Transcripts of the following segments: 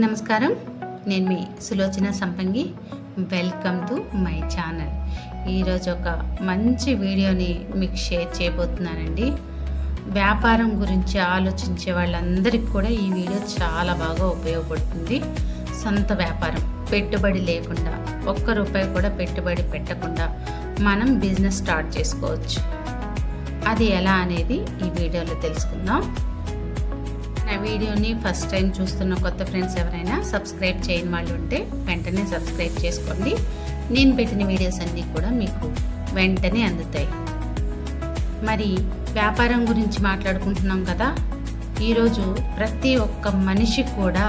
అందరికీ నమస్కారం. నేను మీ సులోచన సంపంగి. Welcome to my channel. ఈరోజు ఒక మంచి వీడియోని మీకు షేర్ చేయబోతున్నానండి. వ్యాపారం గురించి ఆలోచించే వాళ్ళందరికీ కూడా ఈ వీడియో చాలా బాగా ఉపయోగపడుతుంది. సొంత వ్యాపారం, పెట్టుబడి లేకుండా, ఒక్క రూపాయి కూడా పెట్టుబడి పెట్టకుండా మనం బిజినెస్ స్టార్ట్ చేసుకోవచ్చు. అది ఎలా అనేది ఈ వీడియోలో తెలుసుకుందాం. నా వీడియోని ఫస్ట్ టైం చూస్తున్న కొత్త ఫ్రెండ్స్ ఎవరైనా సబ్స్క్రైబ్ చేయని వాళ్ళు ఉంటే వెంటనే సబ్స్క్రైబ్ చేసుకోండి. నేను పెట్టిన వీడియోస్ అన్నీ కూడా మీకు వెంటనే అందుతాయి. మరి వ్యాపారం గురించి మాట్లాడుకుంటున్నాం కదా. ఈరోజు ప్రతి ఒక్క మనిషి కూడా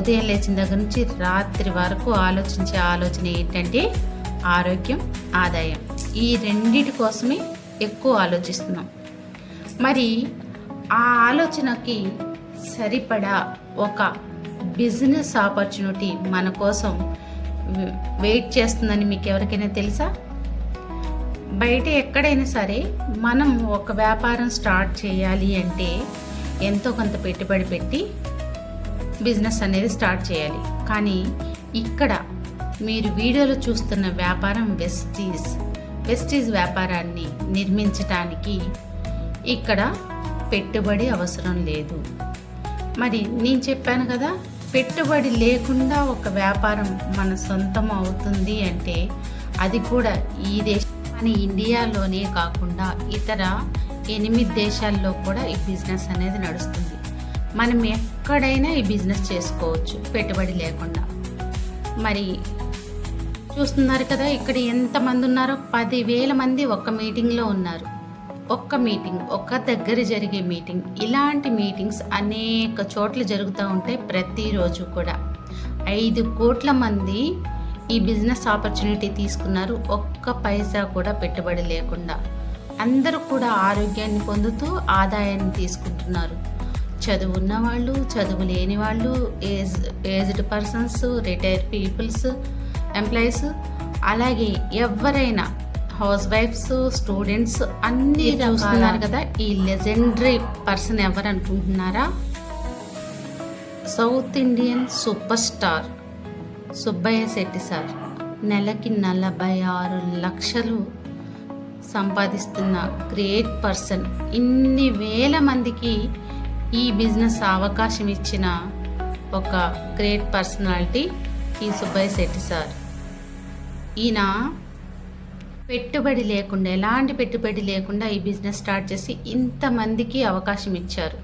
ఉదయం లేచిన దగ్గర నుంచి రాత్రి వరకు ఆలోచించే ఆలోచన ఏంటంటే ఆరోగ్యం, ఆదాయం. ఈ రెండిటి కోసమే ఎక్కువ ఆలోచిస్తున్నాం. మరి ఆ ఆలోచనకి సరిపడా ఒక బిజినెస్ ఆపర్చునిటీ మన కోసం వెయిట్ చేస్తుందని మీకు ఎవరికైనా తెలుసా? బయట ఎక్కడైనా సరే మనం ఒక వ్యాపారం స్టార్ట్ చేయాలి అంటే ఎంతో కొంత పెట్టుబడి పెట్టి బిజినెస్ అనేది స్టార్ట్ చేయాలి. కానీ ఇక్కడ మీరు వీడియోలో చూస్తున్న వ్యాపారం వెస్టీజ్ వ్యాపారాన్ని నిర్మించటానికి ఇక్కడ పెట్టుబడి అవసరం లేదు. మరి నేను చెప్పాను కదా, పెట్టుబడి లేకుండా ఒక వ్యాపారం మన సొంతం అవుతుంది అంటే అది కూడా ఈ దేశం మన ఇండియాలోనే కాకుండా ఇతర 8 దేశాల్లో కూడా ఈ బిజినెస్ అనేది నడుస్తుంది. మనం ఎక్కడైనా ఈ బిజినెస్ చేసుకోవచ్చు పెట్టుబడి లేకుండా. మరి చూస్తున్నారు కదా, ఇక్కడ ఎంతమంది ఉన్నారో 10,000 మంది ఒక్క మీటింగ్లో ఉన్నారు. ఒక్క దగ్గర జరిగే మీటింగ్. ఇలాంటి మీటింగ్స్ అనేక చోట్ల జరుగుతూ ఉంటాయి. ప్రతిరోజు కూడా 5 కోట్ల మంది ఈ బిజినెస్ ఆపర్చునిటీ తీసుకున్నారు, ఒక్క పైసా కూడా పెట్టుబడి లేకుండా. అందరూ కూడా ఆరోగ్యాన్ని పొందుతూ ఆదాయాన్ని తీసుకుంటున్నారు. చదువున్న వాళ్ళు, చదువు లేని వాళ్ళు, aged persons, retired peoples, employees, అలాగే ఎవరైనా హౌస్ వైఫ్స్, స్టూడెంట్స్ అన్ని చూస్తున్నారు కదా. ఈ లెజెండరీ పర్సన్ ఎవరు అనుకుంటున్నారా? South Indian super star Subbaiah Shetty sir. నెలకి 46 లక్షలు సంపాదిస్తున్న గ్రేట్ పర్సన్. ఇన్ని వేల మందికి ఈ బిజినెస్ అవకాశం ఇచ్చిన ఒక గ్రేట్ పర్సనాలిటీ ఈ సుబ్బయ్య శెట్టి సార్. ఈయన పెట్టుబడి లేకుండా, ఎలాంటి పెట్టుబడి లేకుండా ఈ బిజినెస్ స్టార్ట్ చేసి ఇంతమందికి అవకాశం ఇచ్చారు.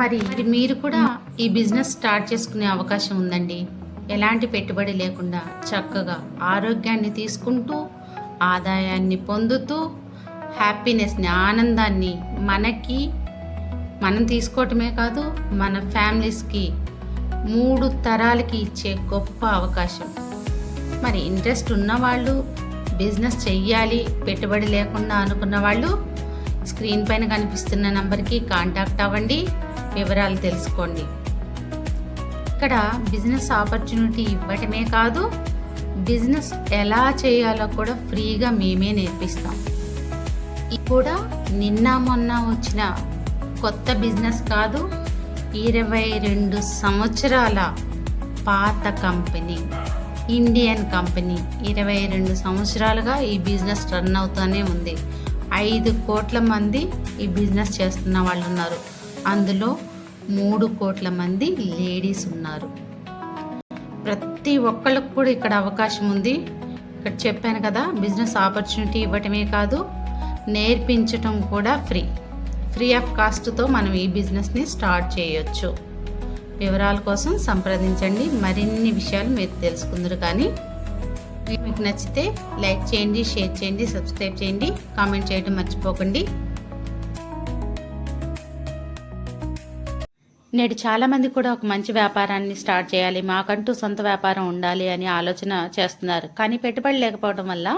మరి మీరు కూడా ఈ బిజినెస్ స్టార్ట్ చేసుకునే అవకాశం ఉందండి. ఎలాంటి పెట్టుబడి లేకుండా చక్కగా ఆరోగ్యాన్ని తీసుకుంటూ, ఆదాయాన్ని పొందుతూ, హ్యాపీనెస్ని, ఆనందాన్ని మనం తీసుకోవటమే కాదు, మన ఫ్యామిలీస్కి 3 తరాలకి ఇచ్చే గొప్ప అవకాశం. మరి ఇంట్రెస్ట్ ఉన్నవాళ్ళు, బిజినెస్ చెయ్యాలి పెట్టుబడి లేకుండా అనుకున్న వాళ్ళు స్క్రీన్ పైన కనిపిస్తున్న నంబర్కి కాంటాక్ట్ అవ్వండి, వివరాలు తెలుసుకోండి. ఇక్కడ బిజినెస్ ఆపర్చునిటీ ఇవ్వటమే కాదు, బిజినెస్ ఎలా చేయాలో కూడా ఫ్రీగా మేమే నేర్పిస్తాం. ఇది కూడా నిన్న మొన్న వచ్చిన కొత్త బిజినెస్ కాదు, 22 సంవత్సరాల పాత కంపెనీ, ఇండియన్ కంపెనీ. 22 సంవత్సరాలుగా ఈ బిజినెస్ రన్ అవుతూనే ఉంది. 5 కోట్ల మంది ఈ బిజినెస్ చేస్తున్న వాళ్ళు ఉన్నారు. అందులో 3 కోట్ల మంది లేడీస్ ఉన్నారు. ప్రతి ఒక్కళ్ళకు కూడా ఇక్కడ అవకాశం ఉంది. ఇక్కడ చెప్పాను కదా, బిజినెస్ ఆపర్చునిటీ ఇవ్వటమే కాదు, నేర్పించటం కూడా ఫ్రీ ఆఫ్ కాస్ట్తో మనం ఈ బిజినెస్ని స్టార్ట్ చేయొచ్చు. వివరాల కోసం సంప్రదించండి. మరిన్ని విషయాలు మీరు తెలుసుకుందరు. కానీ మీకు నచ్చితే లైక్ చేయండి, షేర్ చేయండి, సబ్స్క్రైబ్ చేయండి, కామెంట్ చేయడం మర్చిపోకండి. నేడు చాలామంది కూడా ఒక మంచి వ్యాపారాన్ని స్టార్ట్ చేయాలి, మాకంటూ సొంత వ్యాపారం ఉండాలి అని ఆలోచన చేస్తున్నారు. కానీ పెట్టుబడి లేకపోవడం వల్ల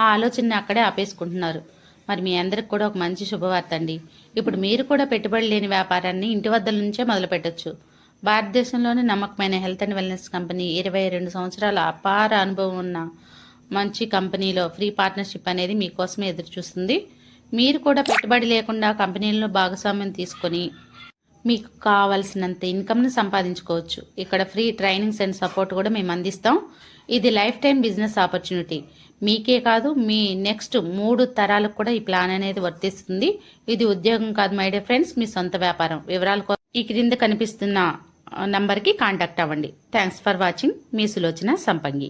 ఆ ఆలోచనని అక్కడే ఆపేసుకుంటున్నారు. మరి మీ అందరికి కూడా ఒక మంచి శుభవార్త అండి. ఇప్పుడు మీరు కూడా పెట్టుబడి లేని వ్యాపారాన్ని ఇంటి వద్ద నుంచే మొదలు పెట్టొచ్చు. భారతదేశంలోని నమ్మకమైన హెల్త్ అండ్ వెల్నెస్ కంపెనీ, 22 సంవత్సరాల అపార అనుభవం ఉన్న మంచి కంపెనీలో ఫ్రీ పార్ట్నర్షిప్ అనేది మీకోసమే ఎదురు చూస్తుంది. మీరు కూడా పెట్టుబడి లేకుండా కంపెనీల్లో భాగస్వామ్యం తీసుకొని మీకు కావాల్సినంత ఇన్కమ్ని సంపాదించుకోవచ్చు. ఇక్కడ ఫ్రీ ట్రైనింగ్స్ అండ్ సపోర్ట్ కూడా మేము అందిస్తాం. ఇది లైఫ్ టైం బిజినెస్ ఆపర్చునిటీ. మీకే కాదు, మీ నెక్స్ట్ 3 తరాలకు కూడా ఈ ప్లాన్ అనేది వర్తిస్తుంది. ఇది ఉద్యోగం కాదు మై డియర్ ఫ్రెండ్స్, మీ సొంత వ్యాపారం. వివరాల కోసం ఈ క్రింద కనిపిస్తున్న నంబర్కి కాంటాక్ట్ అవ్వండి. Thanks for watching. మీ సులోచన సంపంగి.